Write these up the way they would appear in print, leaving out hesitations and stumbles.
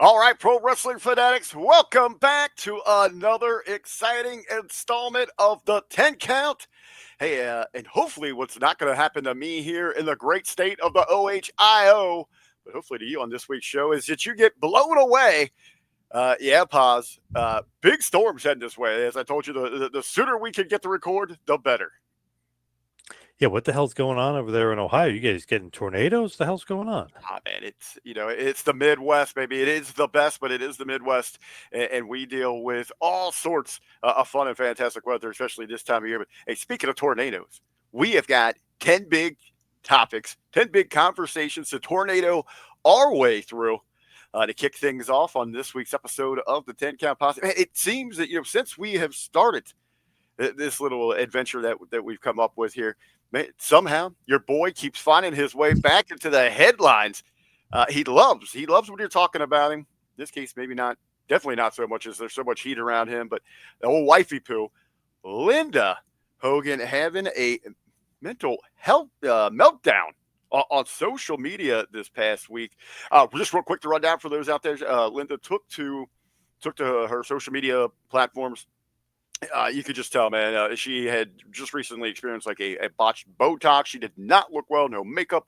All right, pro wrestling fanatics, welcome back to another exciting installment of the 10 count. Hey, and hopefully, what's not going to happen to me here in the great state of the OHIO, but hopefully to you on this week's show, is that you get blown away. Yeah, pause. Big storms heading this way. As I told you, the sooner we can get to record, the better. Yeah, what the hell's going on over there in Ohio? You guys getting tornadoes? The hell's going on? Ah, man, it's the Midwest, baby. It is the best, but it is the Midwest, and we deal with all sorts of fun and fantastic weather, especially this time of year. But hey, speaking of tornadoes, we have got 10 big topics, 10 big conversations to tornado our way through. To kick things off on this week's episode of the 10 Count Posse. Man, it seems that since we have started this little adventure that we've come up with here, man, somehow your boy keeps finding his way back into the headlines. He loves when you're talking about him. In this case, maybe not, definitely not so much as there's so much heat around him. But the old wifey poo, Linda Hogan, having a mental health meltdown on social media this past week. Just real quick to run down for those out there, Linda took to her social media platforms. You could just tell, man. She had just recently experienced like a botched Botox. She did not look well, no makeup.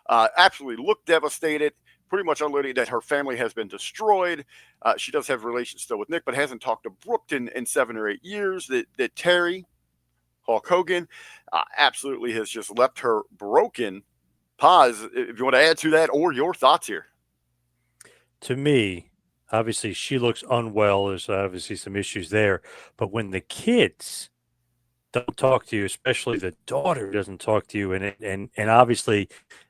Absolutely looked devastated. Pretty much unloading that her family has been destroyed. She does have relations still with Nick, but hasn't talked to Brooke in 7 or 8 years. That Terry, Hulk Hogan, absolutely has just left her broken. Pause if you want to add to that or your thoughts here. To me, obviously she looks unwell. There's obviously some issues there. But when the kids don't talk to you, especially the daughter doesn't talk to you, and obviously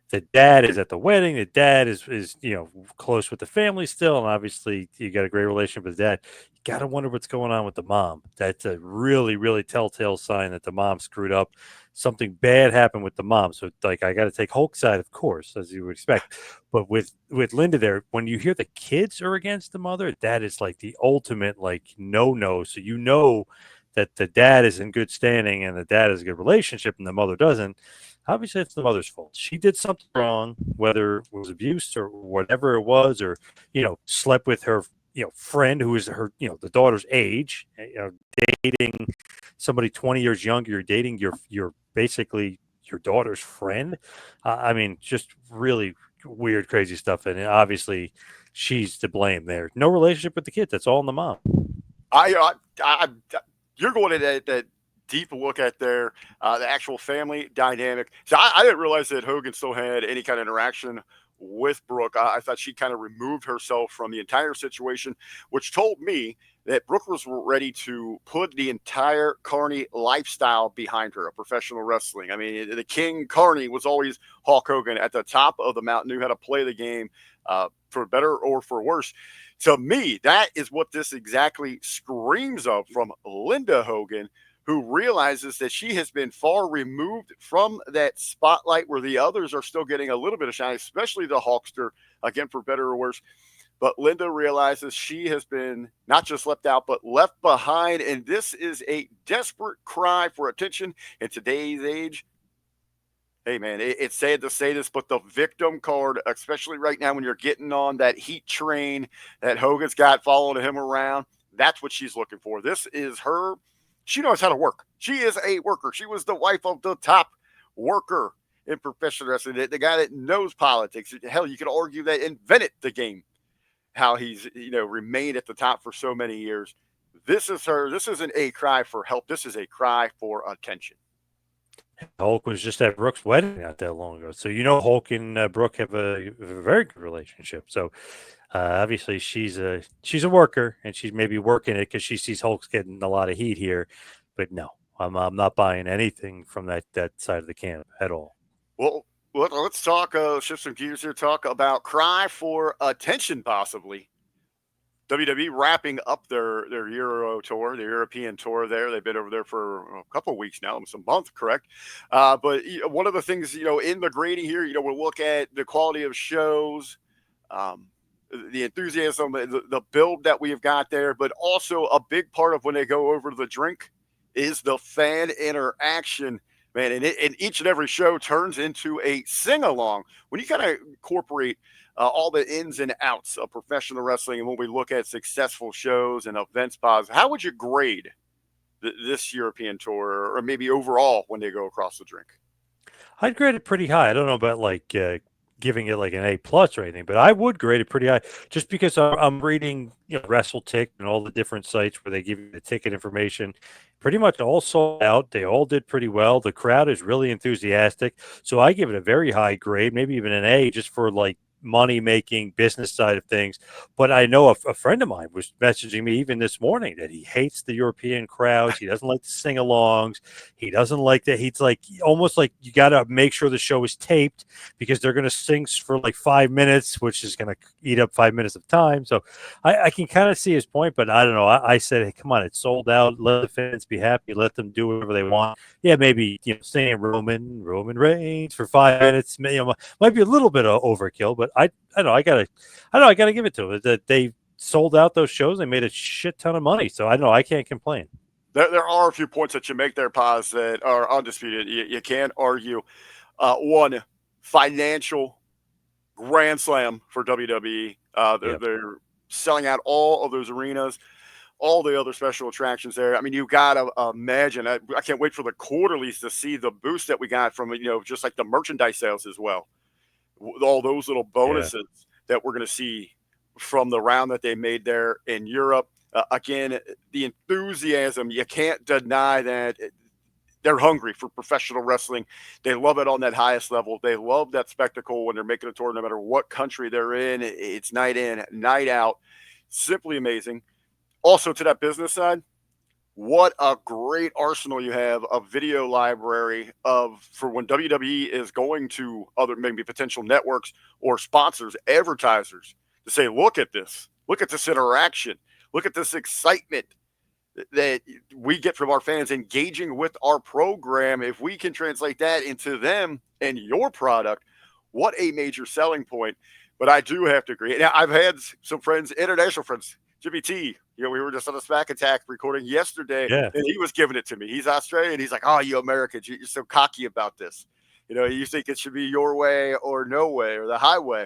the dad is at the wedding. The dad is close with the family still, and obviously you got a great relationship with dad. You got to wonder what's going on with the mom. That's a really really telltale sign that the mom screwed up. Something bad happened with the mom. So like I got to take Hulk's side, of course, as you would expect. But with Linda there, when you hear the kids are against the mother, that is like the ultimate like no. So that the dad is in good standing and the dad has a good relationship and the mother doesn't. Obviously it's the mother's fault. She did something wrong, whether it was abuse or whatever it was, or slept with her friend who is her the daughter's age, dating somebody 20 years younger. You're dating your basically your daughter's friend. I mean, just really weird, crazy stuff. And obviously she's to blame there. No relationship with the kid. That's all in the mom. I, uh, I you're going to that deep look at the actual family dynamic. So I didn't realize that Hogan still had any kind of interaction with Brooke. I thought she kind of removed herself from the entire situation, which told me that Brooke was ready to put the entire Carney lifestyle behind her, a professional wrestling. I mean, the King Carney was always Hulk Hogan at the top of the mountain, knew how to play the game for better or for worse. To me, that is what this exactly screams of from Linda Hogan, who realizes that she has been far removed from that spotlight where the others are still getting a little bit of shine, especially the Hulkster, again, for better or worse. But Linda realizes she has been not just left out, but left behind. And this is a desperate cry for attention in today's age. Hey, man, it's sad to say this, but the victim card, especially right now when you're getting on that heat train that Hogan's got following him around, that's what she's looking for. This is her. She knows how to work. She is a worker. She was the wife of the top worker in professional wrestling, the guy that knows politics. Hell, you could argue that invented the game, how he's, remained at the top for so many years. This is her. This isn't a cry for help. This is a cry for attention. Hulk was just at Brooke's wedding not that long ago. So Hulk and Brooke have a very good relationship. So obviously she's a worker and she's maybe working it because she sees Hulk's getting a lot of heat here. But no, I'm not buying anything from that side of the camp at all. Well, let's talk, shift some gears here, talk about cry for attention, possibly. WWE wrapping up their Euro tour, their European tour there. They've been over there for a couple of weeks now, almost a month, correct? But one of the things, in the grading here, we'll look at the quality of shows, um, the enthusiasm, the build that we've got there, but also a big part of when they go over to the drink is the fan interaction. man, and each and every show turns into a sing along. When you kind of incorporate all the ins and outs of professional wrestling, and when we look at successful shows and events, Boz, how would you grade this European tour, or maybe overall when they go across the drink? I'd grade it pretty high. I don't know about like giving it like an A plus or anything, but I would grade it pretty high just because I'm reading, WrestleTick and all the different sites where they give you the ticket information. Pretty much all sold out. They all did pretty well. The crowd is really enthusiastic, so I give it a very high grade, maybe even an A, just for like money making business side of things. But I know a friend of mine was messaging me even this morning that he hates the European crowds. He doesn't like the sing alongs. He doesn't like that. He's like almost like you got to make sure the show is taped because they're going to sing for like 5 minutes, which is going to eat up 5 minutes of time. So I can kind of see his point, but I don't know. I said, hey, come on, it's sold out. Let the fans be happy. Let them do whatever they want. Yeah, maybe saying Roman Reigns for 5 minutes, might be a little bit of overkill, but I don't know. I gotta give it to them that they sold out those shows. They made a shit ton of money, so I don't know. I can't complain. There are a few points that you make there, Paz, that are undisputed. You can't argue. One, financial grand slam for WWE. Yep. They're selling out all of those arenas, all the other special attractions there. I mean, you got to imagine. I can't wait for the quarterlies to see the boost that we got from, just like the merchandise sales as well. All those little Yeah. bonuses that we're going to see from the round that they made there in Europe. Again, the enthusiasm, you can't deny that they're hungry for professional wrestling. They love it on that highest level. They love that spectacle when they're making a tour, no matter what country they're in, night out. Simply amazing. Also, to that business side, what a great arsenal you have of video library of for when WWE is going to other maybe potential networks or sponsors, advertisers to say, look at this interaction, look at this excitement that we get from our fans engaging with our program. If we can translate that into them and your product, what a major selling point. But I do have to agree. Now, I've had some friends, international friends, Jimmy T. We were just on a Smack Attack recording yesterday, Yeah. and he was giving it to me. He's Australian. He's like, "Oh, you Americans, you're so cocky about this. You think it should be your way or no way or the highway."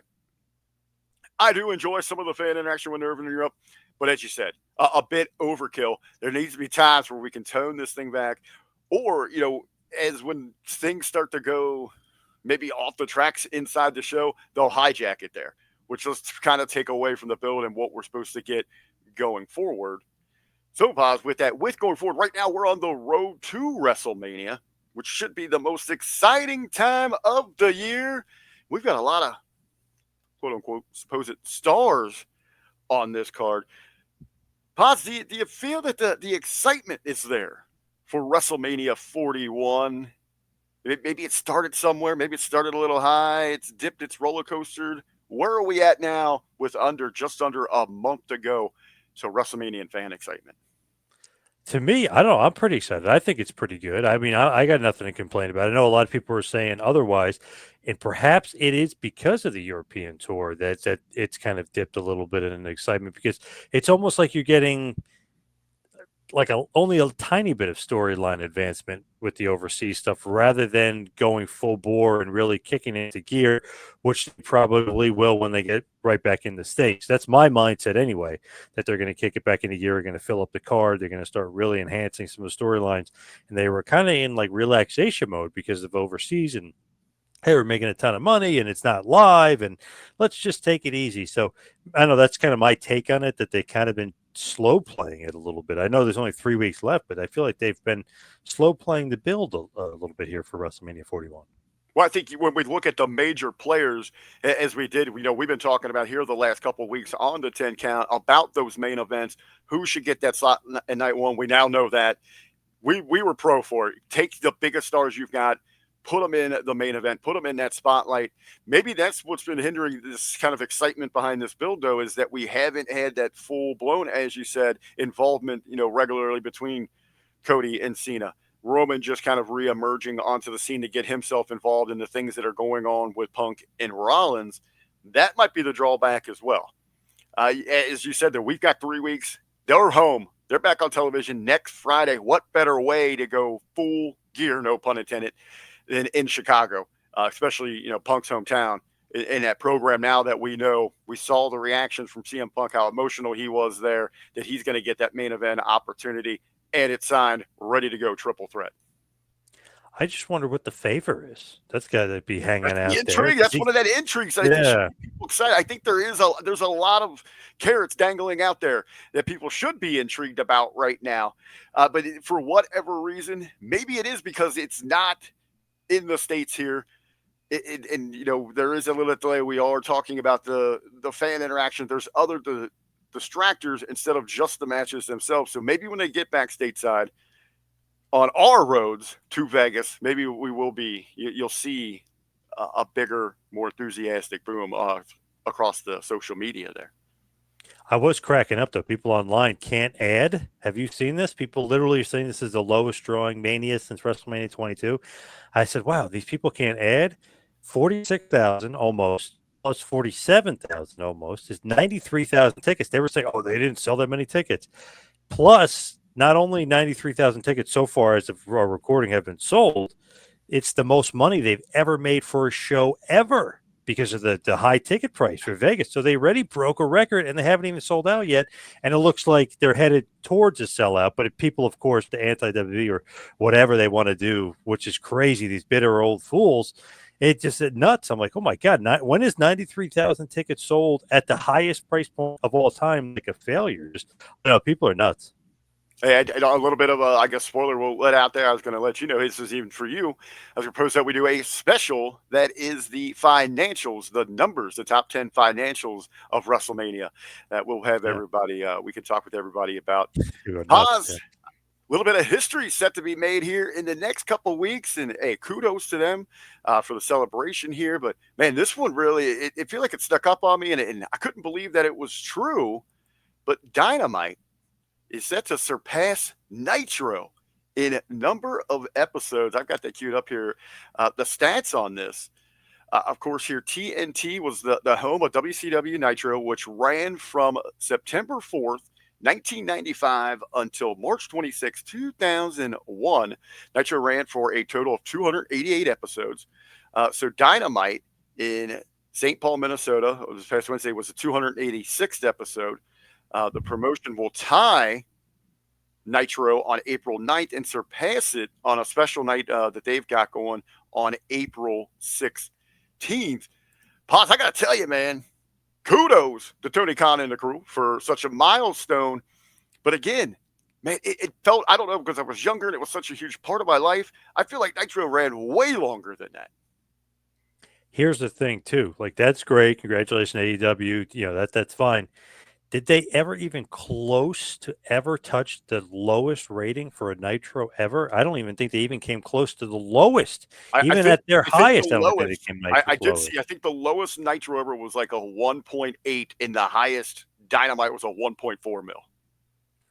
I do enjoy some of the fan interaction when they're over in Europe, but as you said, a bit overkill. There needs to be times where we can tone this thing back, or as when things start to go maybe off the tracks inside the show, they'll hijack it there, which will kind of take away from the build and what we're supposed to get going forward. So, Paz, with going forward, right now we're on the road to WrestleMania, which should be the most exciting time of the year. We've got a lot of quote unquote supposed stars on this card. Paz, do you feel that the excitement is there for WrestleMania 41? Maybe it started somewhere. Maybe it started a little high. It's dipped. It's roller coastered. Where are we at now with just under a month to go to WrestleMania and fan excitement? To me, I don't know. I'm pretty excited. I think it's pretty good. I mean, I got nothing to complain about. I know a lot of people are saying otherwise, and perhaps it is because of the European tour that it's kind of dipped a little bit in excitement because it's almost like you're getting like only a tiny bit of storyline advancement with the overseas stuff rather than going full bore and really kicking into gear, which they probably will when they get right back in the States. That's my mindset anyway, that they're going to kick it back into gear, they're going to fill up the card, they're going to start really enhancing some of the storylines. And they were kind of in like relaxation mode because of overseas and hey, we're making a ton of money and it's not live and let's just take it easy. So I know that's kind of my take on it, that they kind of been slow playing it a little bit. I know there's only 3 weeks left, but I feel like they've been slow playing the build a little bit here for WrestleMania 41. Well, I think when we look at the major players, as we did, we've been talking about here the last couple of weeks on the 10 count about those main events, who should get that slot in night one. We now know that we were pro for it. Take the biggest stars you've got, put them in the main event, put them in that spotlight. Maybe that's what's been hindering this kind of excitement behind this build, though, is that we haven't had that full blown, as you said, involvement, regularly between Cody and Cena. Roman just kind of re-emerging onto the scene to get himself involved in the things that are going on with Punk and Rollins. That might be the drawback as well. As you said, that we've got 3 weeks. They're home. They're back on television next Friday. What better way to go full gear, no pun intended, in Chicago, especially Punk's hometown. In that program, now that we know, we saw the reactions from CM Punk, how emotional he was there, that he's going to get that main event opportunity, and it's signed, ready to go, triple threat. I just wonder what the favor is. That's got to be hanging That's the out there. intrigue. That's one of that intrigues that I think should Yeah, get people excited. I think there's a lot of carrots dangling out there that people should be intrigued about right now. But for whatever reason, maybe it is because it's not in the states here. And there is a little delay. We are talking about the fan interaction. There's other distractors instead of just the matches themselves. So maybe when they get back stateside on our roads to Vegas, maybe we will be. You'll see a bigger, more enthusiastic boom across the social media there. I was cracking up though. People online can't add. Have you seen this? People literally are saying this is the lowest drawing Mania since WrestleMania 22. I said, wow, these people can't add. 46,000 almost plus 47,000 almost is 93,000 tickets. They were saying, oh, they didn't sell that many tickets. Plus, not only 93,000 tickets so far as of our recording have been sold, it's the most money they've ever made for a show ever because of the high ticket price for Vegas. So they already broke a record and they haven't even sold out yet. And it looks like they're headed towards a sellout. But if people, of course, the anti-WWE or whatever they want to do, which is crazy, these bitter old fools, it just nuts. I'm like, oh my God, when is 93,000 tickets sold at the highest price point of all time like a failure? Just, people are nuts. Hey, a little bit of a, I guess, spoiler we'll let out there. I was going to let you know this is even for you. I was going to propose that we do a special that is the financials, the numbers, the top 10 financials of WrestleMania that we'll have Yeah, everybody, we can talk with everybody about. you are nuts. Pause. Yeah. A little bit of history set to be made here in the next couple of weeks. And hey, kudos to them for the celebration here. But man, this one really, it feel like it stuck up on me and I couldn't believe that it was true. But Dynamite is set to surpass Nitro in number of episodes. I've got that queued up here. The stats on this, of course, here TNT was the home of WCW Nitro, which ran from September 4th, 1995 until March 26, 2001. Nitro ran for a total of 288 episodes. So Dynamite in St. Paul, Minnesota, this past Wednesday was the 286th episode. The promotion will tie Nitro on April 9th and surpass it on a special night that they've got going on April 16th. Paz, I got to tell you, man, kudos to Tony Khan and the crew for such a milestone. But again, man, it felt, I don't know, because I was younger and it was such a huge part of my life. I feel like Nitro ran way longer than that. Here's the thing, too. Like, that's great. Congratulations, AEW. That's fine. Did they ever even close to ever touch the lowest rating for a Nitro ever? I don't even think they even came close to the lowest. I Even think at their I think highest, the I don't think they lowest came I Nitro's did see. lowest. I think the lowest Nitro ever was like a 1.8, and the highest Dynamite was a 1.4 mil.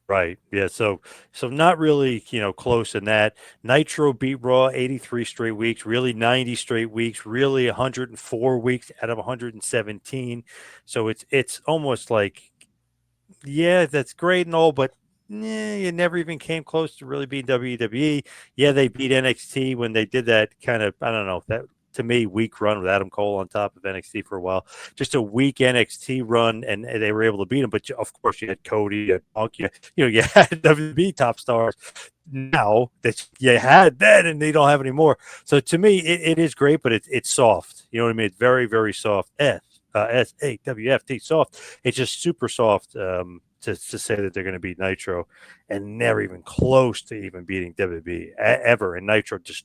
Right. Yeah. So not really, close in that. Nitro beat Raw 83 straight weeks, really 90 straight weeks, really 104 weeks out of 117. So it's almost like, yeah, that's great and all, but you never even came close to really beating WWE. Yeah, they beat NXT when they did that kind of, I don't know, that to me, weak run with Adam Cole on top of NXT for a while. Just a weak NXT run, and they were able to beat him. But of course, you had Cody, you had Punk, you had WWE top stars. Now that you had then, and they don't have any more. So to me, it is great, but it's soft. You know what I mean? It's very, very soft. SAWFT soft. It's just super soft to say that they're going to beat Nitro, and never even close to even beating WWE ever. And Nitro just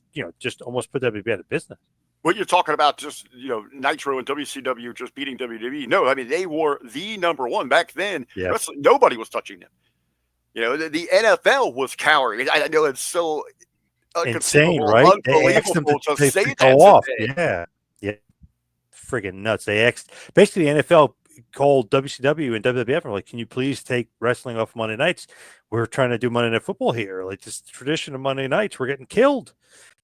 almost put WWE out of business. What you're talking about, just Nitro and WCW just beating WWE. No, I mean they were the number one back then. Yeah, Nobody was touching them. The NFL was cowering. I know it's so insane, unconceivable, right? They asked them unbelievable to say to that go off. today. Yeah, yeah, friggin' nuts. They asked basically the NFL called WCW and WWF and like, can you please take wrestling off Monday nights? We're trying to do Monday Night Football here. Like this tradition of Monday nights, we're getting killed.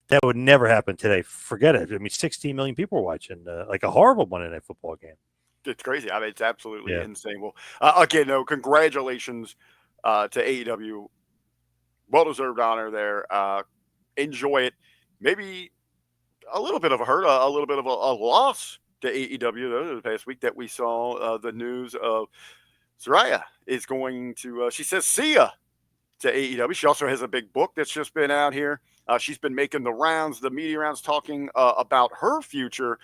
That would never happen today. Forget it. I mean, 16 million people were watching like a horrible Monday Night Football game. It's crazy. I mean, it's absolutely Yeah. insane. Well, again, no, congratulations to AEW. Well deserved honor there. enjoy it. Maybe a little bit of a hurt, a little bit of a loss to AEW though the past week that we saw the news of Soraya is going to. She says, "See ya." To AEW. She also has a big book that's just been out here. She's been making the rounds, the media rounds, talking about her future.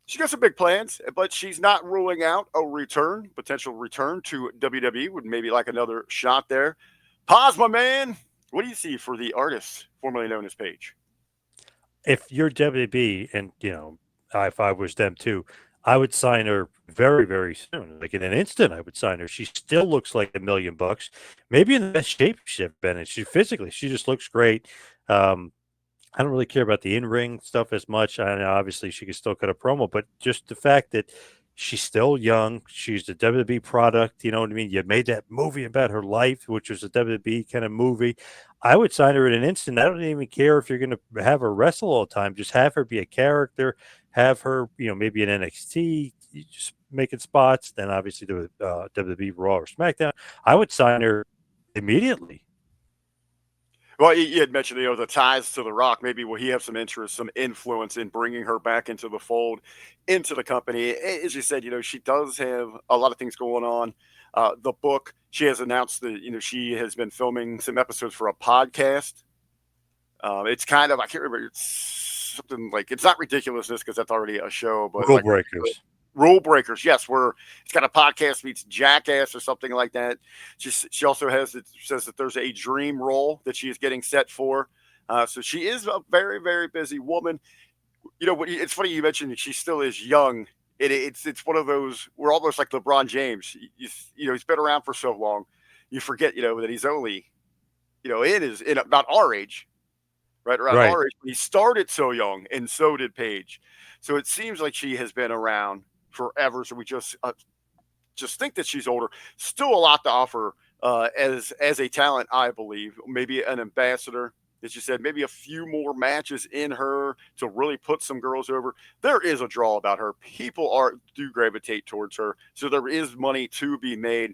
She got some big plans, but she's not ruling out a return, potential return to WWE. Would maybe like another shot there. Pause, my man. What do you see for the artist formerly known as Paige? If you're WB and, if I was them too, I would sign her very, very soon. Like in an instant, I would sign her. She still looks like $1 million, maybe in the best shape she's ever been in. She just looks great. Um, I don't really care about the in-ring stuff as much. I know obviously she can still cut a promo, but just the fact that she's still young, she's a WWE product, you know what I mean? You made that movie about her life, which was a WWE kind of movie. I would sign her in an instant. I don't even care if you're going to have her wrestle all the time. Just have her be a character, have her, maybe in NXT, just making spots. Then obviously do WWE Raw or SmackDown. I would sign her immediately. Well, you had mentioned, the ties to The Rock. Maybe will he have some interest, some influence in bringing her back into the fold, into the company? As you said, she does have a lot of things going on. The book, she has announced that, she has been filming some episodes for a podcast. It's kind of, I can't remember, it's something like, it's not ridiculousness because that's already a show, but Rule like breakers. Rule Breakers, yes, where it's got a podcast meets Jackass or something like that. She also says that there's a dream role that she is getting set for. So she is a very very busy woman. It's funny you mentioned that she still is young. It's one of those, we're almost like LeBron James. He's been around for so long, you forget that he's only in about our age, right around Right. our age. He started so young, and so did Paige. So it seems like she has been around forever. So we just think that she's older. Still a lot to offer as a talent, I believe. Maybe an ambassador, as you said. Maybe a few more matches in her to really put some girls over. There is a draw about her. People do gravitate towards her. So there is money to be made.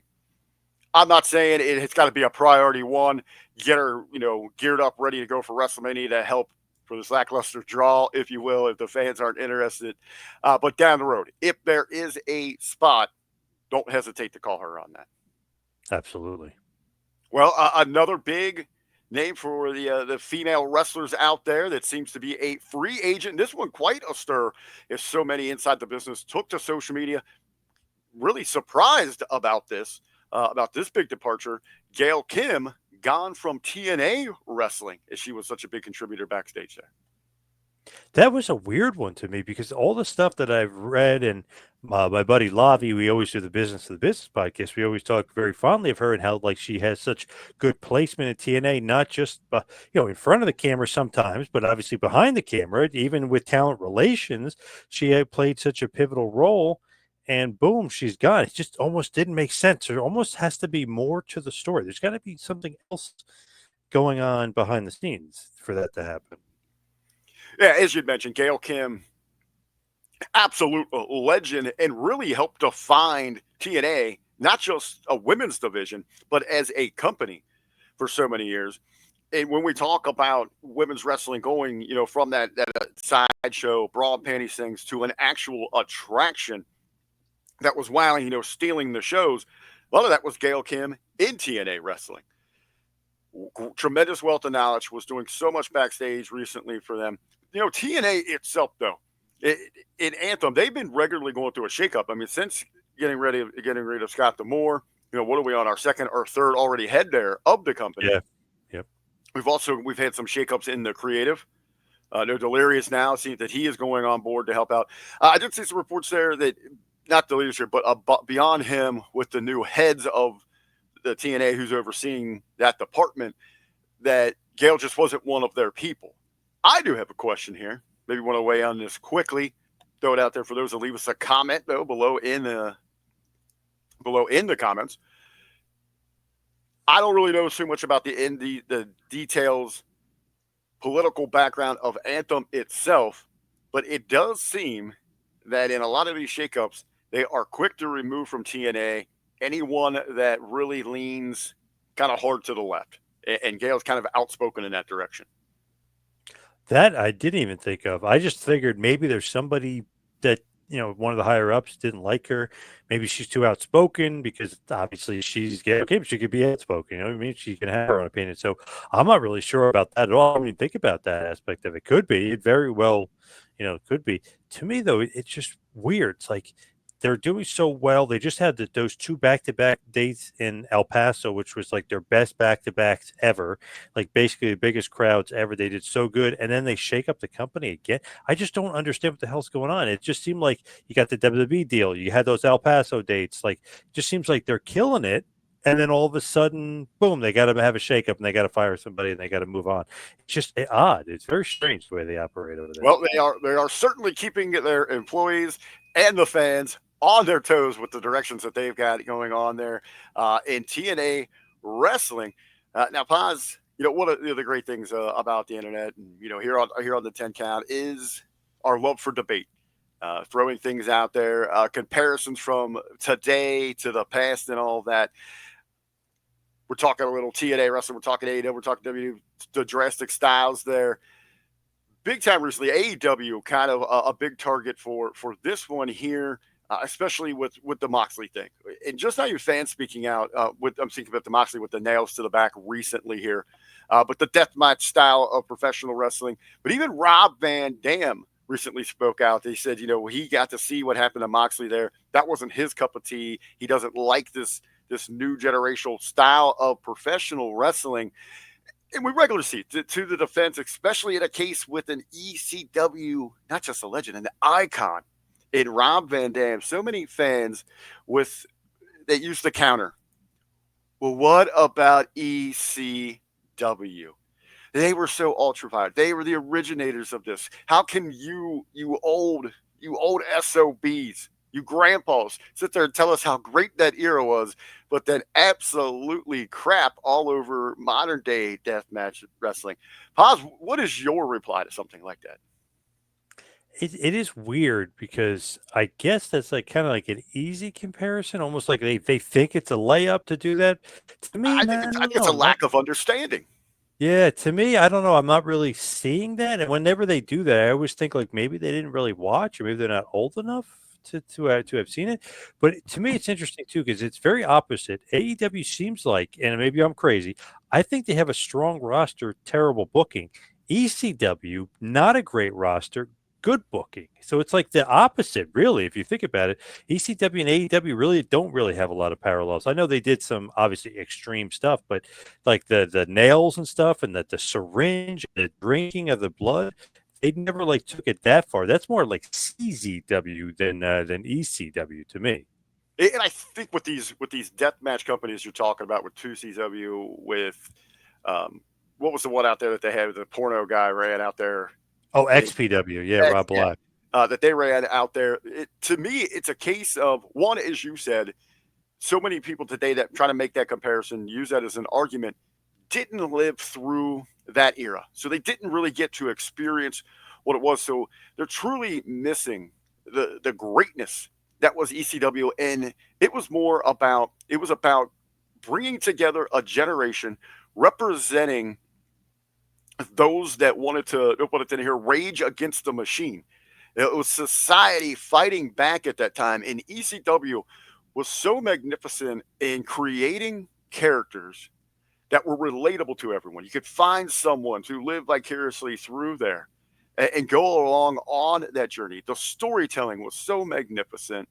I'm not saying it's got to be a priority one. Get her, geared up, ready to go for WrestleMania to help for this lackluster draw, if you will, if the fans aren't interested. But down the road, if there is a spot, don't hesitate to call her on that. Absolutely. Well, another big name for the female wrestlers out there that seems to be a free agent. This one quite a stir, if so many inside the business took to social media, really surprised about this big departure. Gail Kim gone from TNA wrestling as she was such a big contributor backstage there. That was a weird one to me because all the stuff that I've read and my buddy Lavi, we always do the Business of the Business podcast. We always talk very fondly of her and how like she has such good placement in TNA, not just in front of the camera sometimes, but obviously behind the camera, even with talent relations, she had played such a pivotal role. And boom, she's gone. It just almost didn't make sense. There almost has to be more to the story. There's got to be something else going on behind the scenes for that to happen. Yeah, as you'd mentioned, Gail Kim, absolute legend, and really helped define TNA, not just a women's division, but as a company for so many years. And when we talk about women's wrestling going, from that sideshow, bra and panties things to an actual attraction that was wowing, stealing the shows, a lot of that was Gail Kim in TNA wrestling. Tremendous wealth of knowledge, was doing so much backstage recently for them. TNA itself, though, in Anthem, they've been regularly going through a shakeup. I mean, since getting rid of Scott D'Amore, what are we on our second or third already head there of the company? Yeah. Yep. We've had some shakeups in the creative. No Delirious now, seeing that he is going on board to help out. I did see some reports there that not the leadership, but beyond him with the new heads of the TNA who's overseeing that department, that Gail just wasn't one of their people. I do have a question here. Maybe want to weigh on this quickly. Throw it out there for those that leave us a comment though below in the comments. I don't really know too much about the details, political background of Anthem itself, but it does seem that in a lot of these shakeups, they are quick to remove from TNA anyone that really leans kind of hard to the left. And Gail's kind of outspoken in that direction. That I didn't even think of. I just figured maybe there's somebody that, one of the higher ups didn't like her. Maybe she's too outspoken because obviously she's gay. Okay, but she could be outspoken. You know what I mean? She can have her own opinion. So I'm not really sure about that at all. I don't even think about that aspect of it. Could be. It very well, could be. To me, though, it's just weird. It's like they're doing so well. They just had those two back-to-back dates in El Paso, which was like their best back-to-backs ever, like basically the biggest crowds ever. They did so good, and then they shake up the company again. I just don't understand what the hell's going on. It just seemed like you got the WWE deal, you had those El Paso dates. Like, it just seems like they're killing it, and then all of a sudden, boom, they got to have a shakeup, and they got to fire somebody, and they got to move on. It's just odd. It's very strange the way they operate over there. Well, they are certainly keeping their employees and the fans on their toes with the directions that they've got going on there in TNA wrestling. Now, pause. One of the great things about the internet, and here on the 10 count, is our love for debate. Throwing things out there, comparisons from today to the past, and all that. We're talking a little TNA wrestling. We're talking AEW. We're talking W. The drastic styles there. Big time recently. AEW kind of a big target for this one here, especially with the Moxley thing, and just not your fans speaking out. I'm thinking about the Moxley with the nails to the back recently here, but the deathmatch style of professional wrestling. But even Rob Van Dam recently spoke out. They said, he got to see what happened to Moxley there. That wasn't his cup of tea. He doesn't like this new generational style of professional wrestling. And we regularly see to the defense, especially in a case with an ECW, not just a legend, an icon in Rob Van Dam. So many fans that use the counter. Well, what about ECW? They were so ultra-fired. They were the originators of this. How can you old SOBs, you grandpas, sit there and tell us how great that era was, but then absolutely crap all over modern day deathmatch wrestling? Paz, what is your reply to something like that? It is weird because I guess that's like kind of like an easy comparison, almost like they think it's a layup to do that. To me, I think man, it's I I don't think it's know. a I'm not. lack of understanding. Yeah, to me, I don't know. I'm not really seeing that. And whenever they do that, I always think like maybe they didn't really watch, or maybe they're not old enough to have seen it. But to me, it's interesting too because it's very opposite. AEW seems like, and maybe I'm crazy. I think they have a strong roster, terrible booking. ECW, not a great roster, good booking. So it's like the opposite, really, if you think about it. ECW and AEW really don't really have a lot of parallels. I know they did some obviously extreme stuff, but like the nails and stuff and the syringe, the drinking of the blood, they never like took it that far. That's more like CZW than ECW to me. And I think with these death match companies you're talking about with 2CW, with what was the one out there that they had, the porno guy ran out there Oh, in XPW, yeah, X, Rob yeah, Black. that they ran out there. To me, it's a case of one, as you said, so many people today that try to make that comparison, use that as an argument, didn't live through that era. So they didn't really get to experience what it was. So they're truly missing the greatness that was ECW. And it was about bringing together a generation representing those that wanted to hear Rage Against the Machine. It was society fighting back at that time, and ECW was so magnificent in creating characters that were relatable to everyone. You could find someone to live vicariously through there and go along on that journey. The storytelling was so magnificent,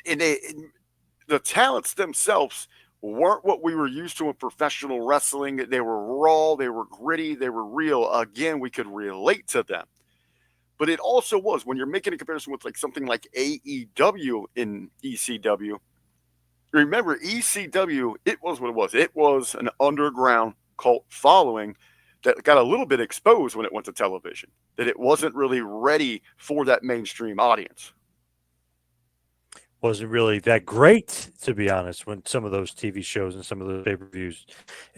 and the talents themselves weren't what we were used to in professional wrestling. They were raw, they were gritty, they were real. Again, we could relate to them. But it also was, when you're making a comparison with like something like AEW in ECW, remember ECW, it was what it was. It was an underground cult following that got a little bit exposed when it went to television, that it wasn't really ready for that mainstream audience. Wasn't really that great, to be honest, when some of those TV shows and some of those pay-per-views.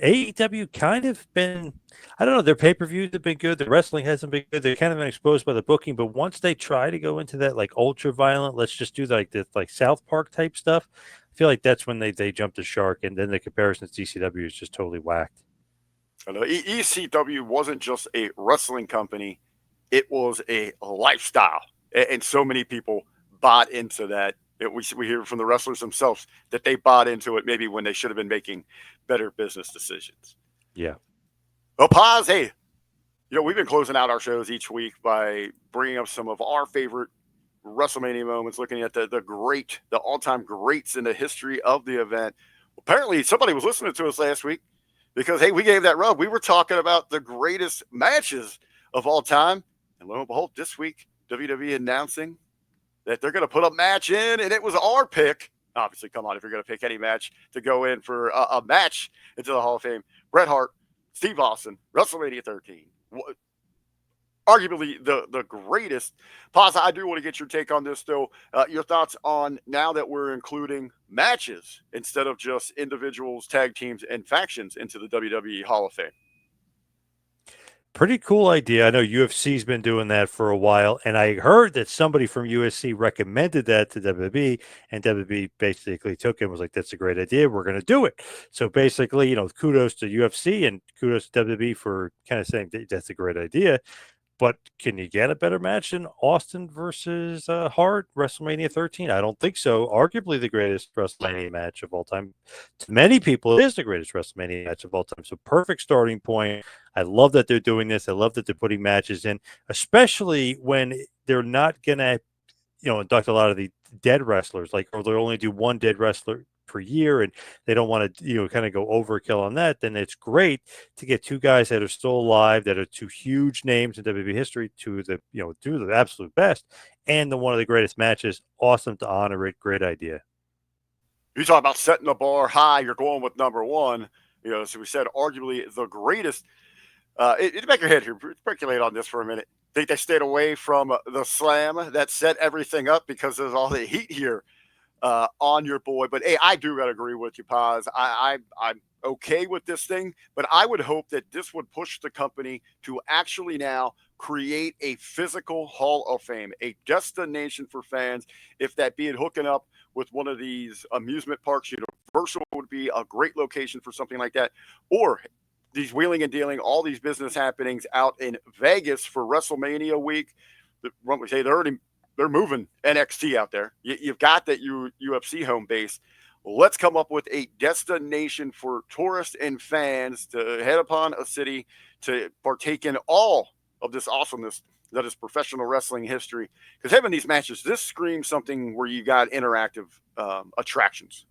AEW kind of been, I don't know, their pay-per-views have been good. The wrestling hasn't been good. They've kind of been exposed by the booking, but once they try to go into that like ultra violent, let's just do like the like South Park type stuff, I feel like that's when they jump the shark, and then the comparison to CCW is just totally whacked. ECW wasn't just a wrestling company; it was a lifestyle, and so many people bought into that. We hear from the wrestlers themselves that they bought into it maybe when they should have been making better business decisions. Yeah. Well, pause. Hey, we've been closing out our shows each week by bringing up some of our favorite WrestleMania moments, looking at the all time greats in the history of the event. Apparently, somebody was listening to us last week because, hey, we gave that rub. We were talking about the greatest matches of all time. And lo and behold, this week, WWE announcing that they're going to put a match in, and it was our pick. Obviously, come on, if you're going to pick any match to go in for a match into the Hall of Fame, Bret Hart, Steve Austin, WrestleMania 13. Arguably the greatest. Paz, I do want to get your take on this, though. Your thoughts on now that we're including matches instead of just individuals, tag teams, and factions into the WWE Hall of Fame. Pretty cool idea. I know UFC's been doing that for a while, and I heard that somebody from USC recommended that to WWE, and WWE basically took it and was like, "That's a great idea. We're going to do it." So basically, kudos to UFC and kudos to WWE for kind of saying that's a great idea. But can you get a better match than Austin versus Hart, WrestleMania 13? I don't think so. Arguably the greatest WrestleMania match of all time. To many people, it is the greatest WrestleMania match of all time. So perfect starting point. I love that they're doing this. I love that they're putting matches in, especially when they're not going to induct a lot of the dead wrestlers, or they'll only do one dead wrestler per year, and they don't want to, kind of go overkill on that. Then it's great to get two guys that are still alive, that are two huge names in WWE history, to do the absolute best, and one of the greatest matches. Awesome to honor it. Great idea. You talk about setting the bar high. You're going with number one. So we said arguably the greatest. Back your head here. Speculate on this for a minute. Think they stayed away from the slam that set everything up because there's all the heat here on your boy. But hey, I do gotta agree with you, Paz. I'm okay with this thing, but I would hope that this would push the company to actually now create a physical Hall of Fame, a destination for fans. If that be it hooking up with one of these amusement parks, Universal would be a great location for something like that, or these wheeling and dealing, all these business happenings out in Vegas for WrestleMania week. We say they're moving NXT out there. You've got that UFC home base. Let's come up with a destination for tourists and fans to head upon a city to partake in all of this awesomeness that is professional wrestling history. Because having these matches, this screams something where you got interactive attractions.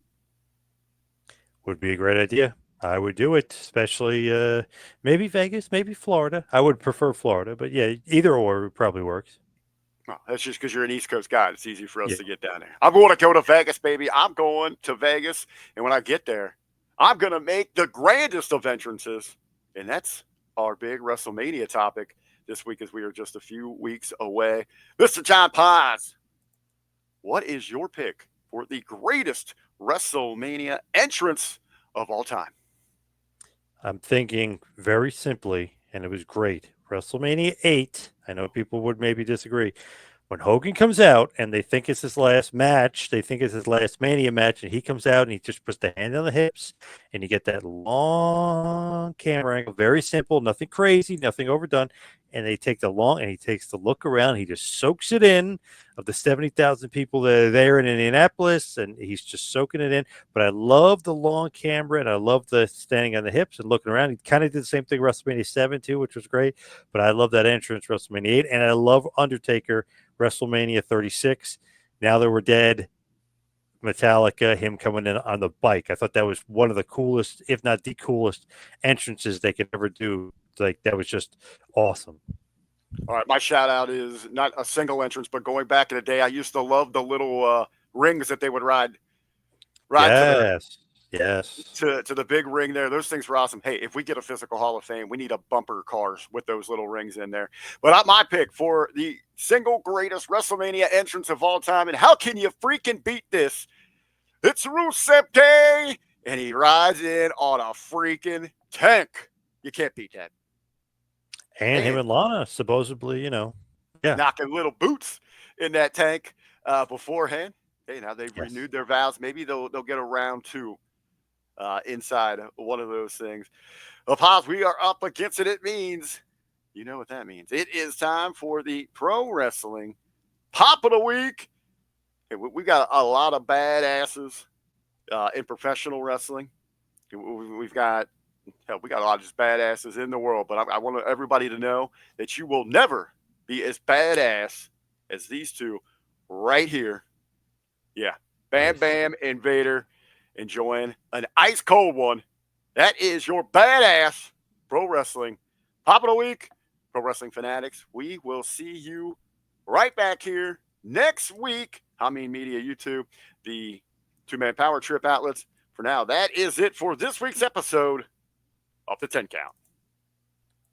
Would be a great idea. I would do it, especially maybe Vegas, maybe Florida. I would prefer Florida, but yeah, either or probably works. Well, that's just because you're an East Coast guy. It's easy for us Yeah. to get down there. I'm going to go to Vegas, baby. I'm going to Vegas. And when I get there, I'm going to make the grandest of entrances. And that's our big WrestleMania topic this week as we are just a few weeks away. Mr. John Paz, what is your pick for the greatest WrestleMania entrance of all time? I'm thinking very simply, and it was great. WrestleMania 8. I know people would maybe disagree. When Hogan comes out and they think it's his last match, they think it's his last Mania match, and he comes out and he just puts the hand on the hips, and you get that long camera angle, very simple, nothing crazy, nothing overdone. And they take and he takes the look around, he just soaks it in of the 70,000 people that are there in Indianapolis, and he's just soaking it in. But I love the long camera, and I love the standing on the hips and looking around. He kind of did the same thing WrestleMania 7 too, which was great. But I love that entrance WrestleMania 8, and I love Undertaker WrestleMania 36. Now that we're dead, Metallica, him coming in on the bike. I thought that was one of the coolest, if not the coolest, entrances they could ever do. Like, that was just awesome. All right, my shout out is not a single entrance, but going back in the day, I used to love the little rings that they would ride Yes. Yes. to the big ring there. Those things were awesome. Hey, if we get a physical Hall of Fame, we need a bumper cars with those little rings in there. But my pick for the single greatest WrestleMania entrance of all time, and how can you freaking beat this? It's Rusev Day, and he rides in on a freaking tank. You can't beat that. And him and Lana, supposedly, yeah. Knocking little boots in that tank beforehand. Hey, now they've Yes. renewed their vows. Maybe they'll get around to inside one of those things. Well, Pops, we are up against it. It means, you know what that means. It is time for the pro wrestling pop of the week. And we got a lot of badasses in professional wrestling. We've got hell, we got a lot of just badasses in the world, but I want everybody to know that you will never be as badass as these two right here. Yeah, Bam Nice. Bam and Vader enjoying an ice cold one. That is your badass pro wrestling pop of the week, pro wrestling fanatics. We will see you right back here next week. I mean, Media YouTube, the two-man power trip outlets. For now, that is it for this week's episode of the 10 Count.